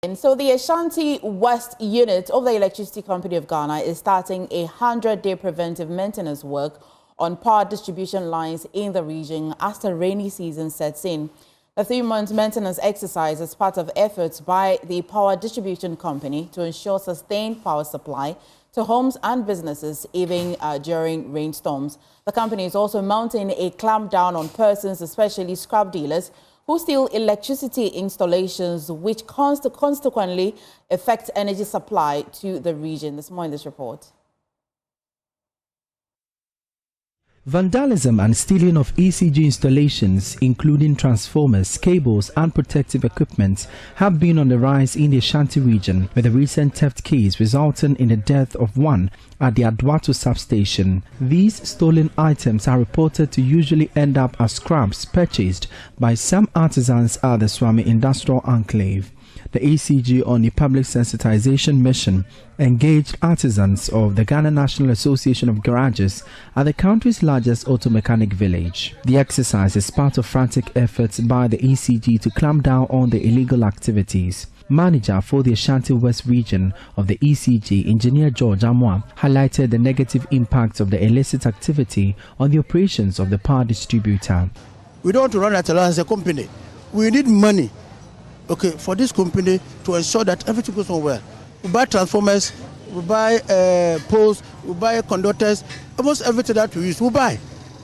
And so the Ashanti West unit of the Electricity Company of Ghana is starting a 100-day preventive maintenance work on power distribution lines in the region as the rainy season sets in. The 3-month maintenance exercise is part of efforts by the power distribution company to ensure sustained power supply to homes and businesses even during rainstorms. The company is also mounting a clampdown on persons, especially scrap dealers, who steal electricity installations, which consequently affect energy supply to the region. There's more in this report. Vandalism and stealing of ECG installations, including transformers, cables and protective equipment, have been on the rise in the Ashanti region, with a recent theft case resulting in the death of one at the Obuasi substation. These stolen items are reported to usually end up as scraps purchased by some artisans at the Swami Industrial Enclave. The ECG, on the public sensitization mission, engaged artisans of the Ghana National Association of Garages at the country's largest auto mechanic village. The exercise is part of frantic efforts by the ECG to clamp down on the illegal activities. Manager for the Ashanti West region of the ECG, Engineer George Amwa, highlighted the negative impact of the illicit activity on the operations of the power distributor. We don't want to run it alone as a company. We need money. Okay, for this company to ensure that everything goes on well. We buy transformers, we buy poles, we buy conductors, almost everything that we use, we buy.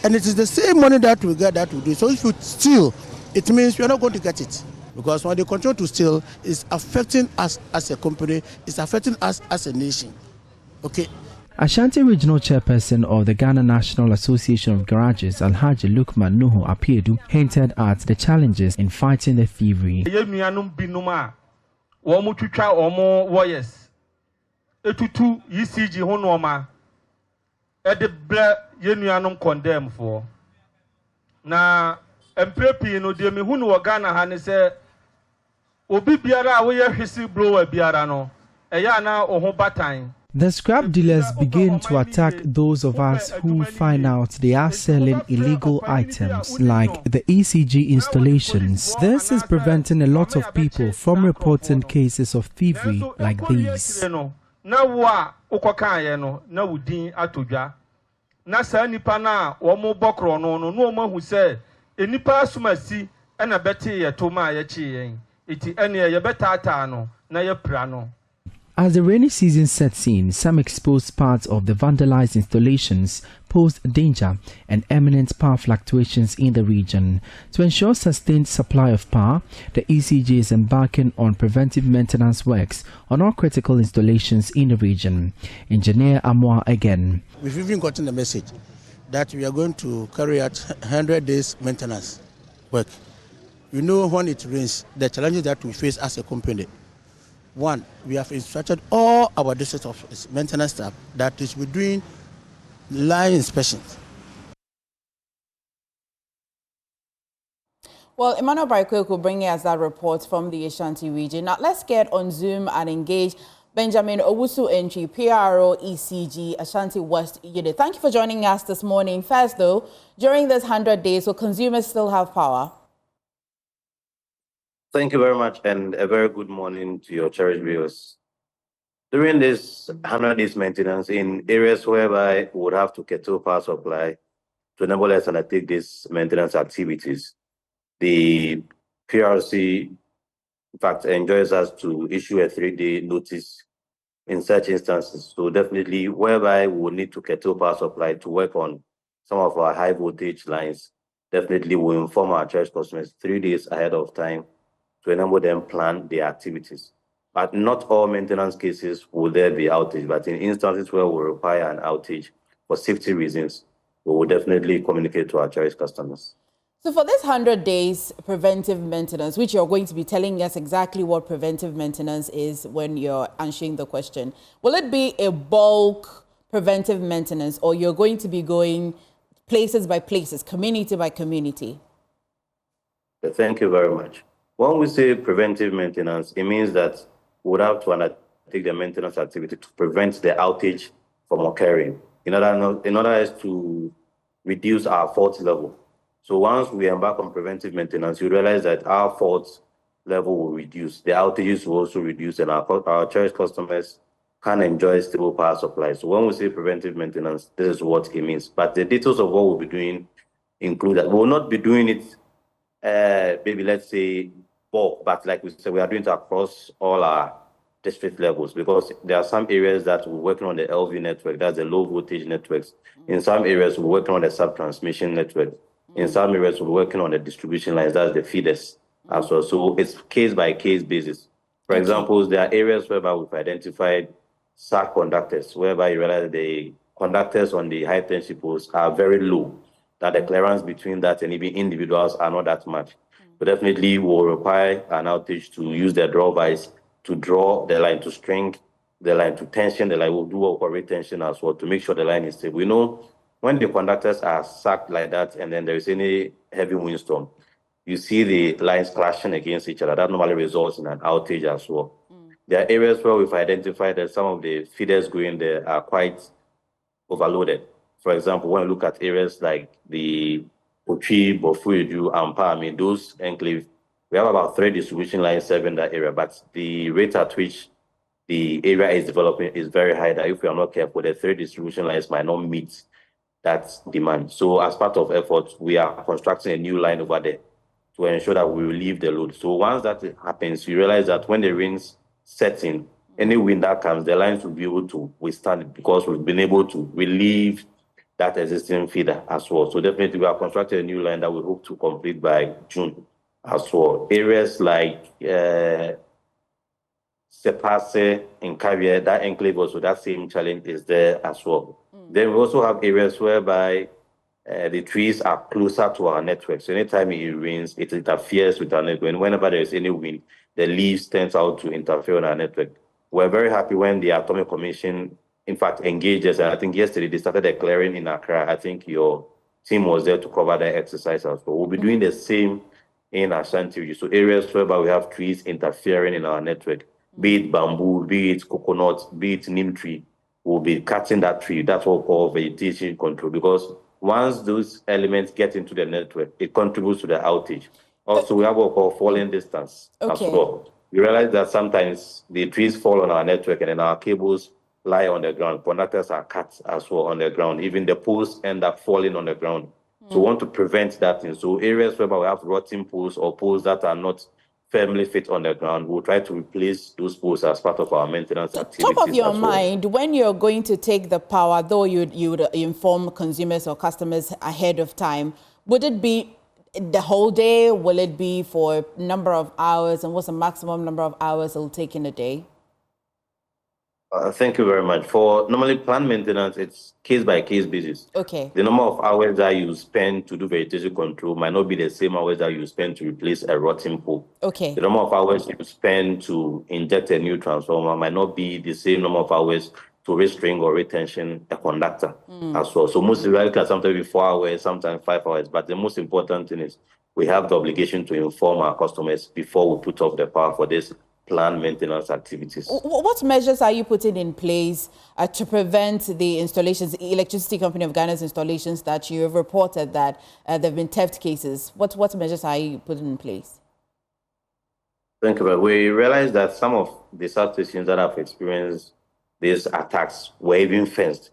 And it is the same money that we get that we do. So if you steal, it means we are not going to get it. Because when they continue to steal, it's affecting us as a company, it's affecting us as a nation. Okay. Ashanti Regional Chairperson of the Ghana National Association of Garages, Alhaji Lukman Nuhu Apiedu, hinted at the challenges in fighting the thievery. The scrap dealers begin to attack those of us who find out they are selling illegal items like the ECG installations. This is preventing a lot of people from reporting cases of thievery like these. As the rainy season sets in, some exposed parts of the vandalized installations pose danger and imminent power fluctuations in the region. To ensure sustained supply of power, the ECG is embarking on preventive maintenance works on all critical installations in the region. Engineer Amwa again. We've even gotten the message that we are going to carry out 100 days maintenance work. You know, when it rains, the challenges that we face as a company. One, we have instructed all our district office maintenance staff that is doing line inspections. Well, Emmanuel Barikwe will bring us that report from the Ashanti region. Now, let's get on Zoom and engage Benjamin Owusu-Entry, PRO ECG, Ashanti West Unit. Thank you for joining us this morning. First, though, during this 100 days, will consumers still have power? Thank you very much, and a very good morning to your cherished viewers. During this 100 days maintenance, in areas whereby we would have to curtail power supply to enable us to undertake these maintenance activities, the PRC, in fact, enjoys us to issue a 3-day notice in such instances. So definitely, whereby we will need to curtail power supply to work on some of our high voltage lines, definitely we'll inform our cherished customers 3 days ahead of time to enable them plan their activities. But not all maintenance cases will there be outage, but in instances where we require an outage for safety reasons, we will definitely communicate to our cherished customers. So for this 100 days preventive maintenance, which you're going to be telling us exactly what preventive maintenance is when you're answering the question, will it be a bulk preventive maintenance, or you're going to be going places by places, community by community? Thank you very much. When we say preventive maintenance, it means that we would have to undertake the maintenance activity to prevent the outage from occurring, in order to reduce our fault level. So once we embark on preventive maintenance, you realize that our faults level will reduce. The outages will also reduce, and our cherished customers can enjoy stable power supply. So when we say preventive maintenance, this is what it means. But the details of what we'll be doing include that we will not be doing it, maybe let's say bulk, but like we said, we are doing it across all our district levels, because there are some areas that we're working on the LV network, that's the low voltage networks. In some areas, we're working on the sub-transmission network. In some areas, we're working on the distribution lines, that's the feeders as well. So it's case by case basis. For example, there are areas whereby we've identified SAC conductors, whereby you realize the conductors on the high tension poles are very low, that the clearance between that and even individuals are not that much. So definitely will require an outage to use the draw vice to draw the line, to string the line, to tension the line. We'll do operate tension as well to make sure the line is stable. We know when the conductors are sacked like that and then there is any heavy windstorm, you see the lines clashing against each other. That normally results in an outage as well. There are areas where we've identified that some of the feeders going there are quite overloaded. For example, when we look at areas like the Ochi, Bofuedu, and Pami, those enclaves, we have about 3 distribution lines serving that area, but the rate at which the area is developing is very high, that if we are not careful, the 3 distribution lines might not meet that demand. So as part of efforts, we are constructing a new line over there to ensure that we relieve the load. So once that happens, you realize that when the rains set in, any wind that comes, the lines will be able to withstand it because we've been able to relieve that existing feeder as well. So definitely we are constructing a new line that we hope to complete by June as well. Areas like Sepase in Carrier, that enclave also, that same challenge is there as well. Then we also have areas whereby the trees are closer to our network. So anytime it rains, it interferes with our network. And whenever there is any wind, the leaves tends out to interfere on our network. We're very happy when the Atomic Commission, in fact, engaged us. And I think yesterday they started a clearing in Accra. I think your team was there to cover the exercise as well. We'll be doing the same in Ashanti region. So areas whereby we have trees interfering in our network, be it bamboo, be it coconut, be it neem tree, we'll be cutting that tree. That's what we call vegetation control, because once those elements get into the network, it contributes to the outage. Also, we have what we call falling distance as well. We realize that sometimes the trees fall on our network and then our cables lie on the ground. Conductors are cut as well on the ground. Even the poles end up falling on the ground. So we want to prevent that thing. So areas where we have rotting poles or poles that are not firmly fit on the ground, we'll try to replace those poles as part of our maintenance activities. Top of your mind, when you're going to take the power, though you would inform consumers or customers ahead of time, would it be the whole day? Will it be for a number of hours? And what's the maximum number of hours it'll take in a day? Thank you very much. For normally planned maintenance, it's case by case basis. Okay. The number of hours that you spend to do vegetation control might not be the same hours that you spend to replace a rotting pole. Okay. The number of hours you spend to inject a new transformer might not be the same number of hours to restring or retention a conductor as well. So most rarely can sometimes be 4 hours, sometimes 5 hours. But the most important thing is we have the obligation to inform our customers before we put off the power for this planned maintenance activities. What measures are you putting in place to prevent the installations, Electricity Company of Ghana's installations that you have reported that there have been theft cases? What measures are you putting in place? Thank you. We realized that some of the substations that have experienced these attacks were even fenced,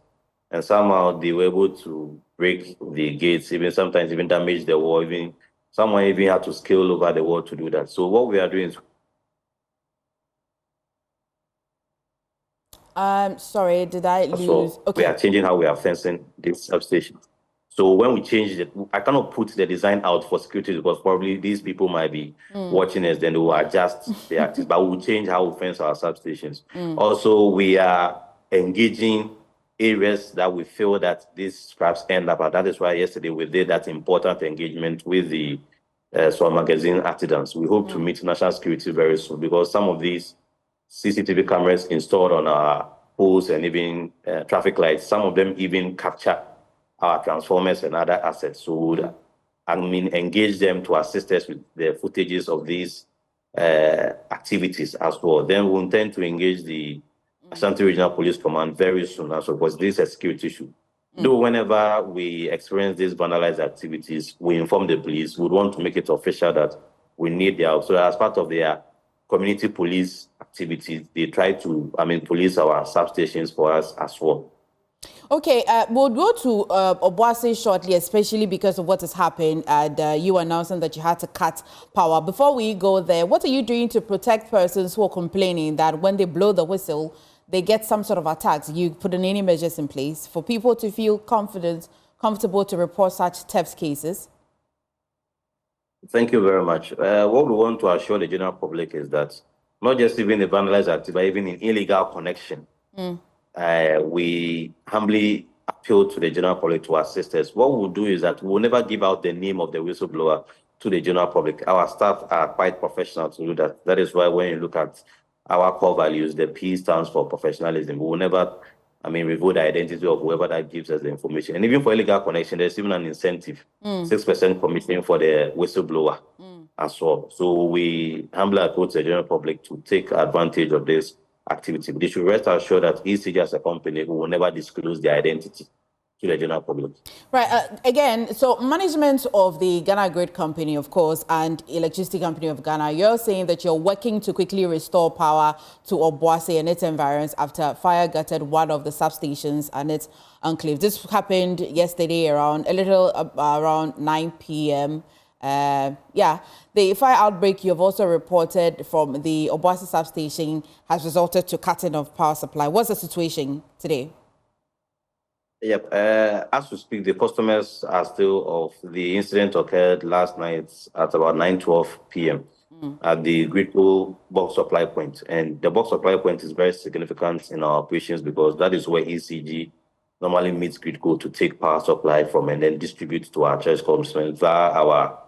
and somehow they were able to break the gates, even sometimes even damage the wall. Even someone even had to scale over the wall to do that. So what we are doing is sorry, did I lose? Okay. We are changing how we are fencing this substation. So when we change it, I cannot put the design out for security because probably these people might be watching us, then they will adjust the activities, but we'll change how we fence our substations. Also, we are engaging areas that we feel that these scraps end up at. That is why yesterday we did that important engagement with the Soil Magazine artisans. We hope to meet national security very soon because some of these CCTV cameras installed on our poles and even traffic lights, some of them even capture our transformers and other assets. So engage them to assist us with the footages of these activities as well. Then we intend to engage the Ashanti Regional Police Command very soon as well, because this is a security issue. Though whenever we experience these vandalized activities, we inform the police. We want to make it official that we need their help. So as part of their community police activities, they try to, police our substations for us as well. Okay, we'll go to Obuasi shortly, especially because of what has happened, and you announcing that you had to cut power. Before we go there, what are you doing to protect persons who are complaining that when they blow the whistle, they get some sort of attacks? You put any measures in place for people to feel comfortable to report such theft cases? Thank you very much. What we want to assure the general public is that not just even the vandalized activity, but even in illegal connection, we humbly appeal to the general public to assist us. What we'll do is that we'll never give out the name of the whistleblower to the general public. Our staff are quite professional to do that. That is why when you look at our core values, the P stands for professionalism. We will never, reveal the identity of whoever that gives us the information. And even for illegal connection, there's even an incentive, 6% commission for the whistleblower as well. So we humbly appeal to the general public to take advantage of this activity. They should rest assured that ECG as a company will never disclose their identity to the general public. Right. Again, so management of the Ghana Grid Company, of course, and Electricity Company of Ghana, you're saying that you're working to quickly restore power to Obuasi and its environs after fire gutted one of the substations and its enclave. This happened yesterday around 9 p.m. The fire outbreak you've also reported from the Obuasi substation has resulted to cutting of power supply. What's the situation today? Yep. As we speak, the customers are still off. The incident occurred last night at about 9:12 p.m. At the Gridco box supply point. And the box supply point is very significant in our operations because that is where ECG normally meets Gridco to take power supply from and then distribute to our church customers via our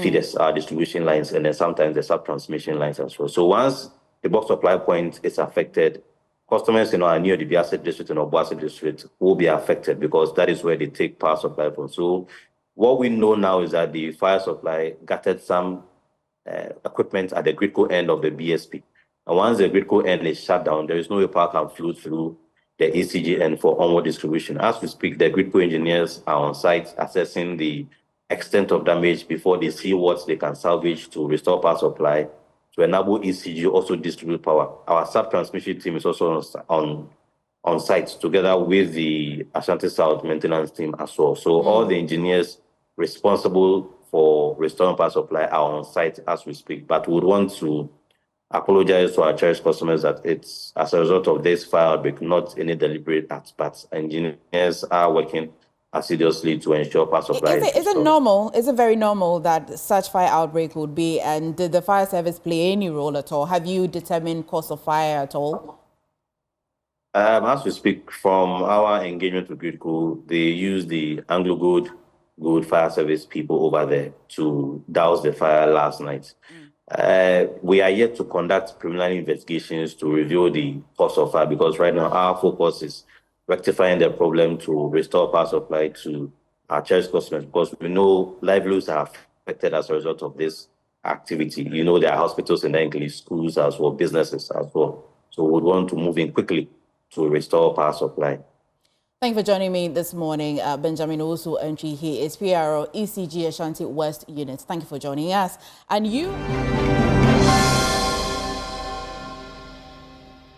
feeders, our distribution lines, and then sometimes the sub-transmission lines as well. So once the box supply point is affected, customers in our near the Biase district and Obuasi district will be affected because that is where they take power supply from. So what we know now is that the fire supply gutted some equipment at the Gridco end of the BSP. And once the Gridco end is shut down, there is no way power can flow through the ECG end for onward distribution. As we speak, the Gridco engineers are on site assessing the extent of damage before they see what they can salvage to restore power supply to enable ECG also distribute power. Our sub-transmission team is also on site together with the Ashanti South maintenance team as well. So all the engineers responsible for restoring power supply are on site as we speak. But we would want to apologize to our cherished customers that it's as a result of this fire outbreak, not any deliberate acts, but engineers are working assiduously to ensure power supply. Is it normal? Is it very normal that such fire outbreak would be? And did the fire service play any role at all? Have you determined cause of fire at all? As we speak, from our engagement with Gridco, they use the Anglo-Good fire service people over there to douse the fire last night. We are yet to conduct preliminary investigations to reveal the cause of fire because right now our focus is rectifying the problem to restore power supply to our church customers because we know livelihoods are affected as a result of this activity. You know, there are hospitals in the enclave, schools as well, businesses as well. So we want to move in quickly to restore power supply. Thank you for joining me this morning, Benjamin Owusu-Antwi. He is PRO ECG Ashanti West Unit. Thank you for joining us. And you...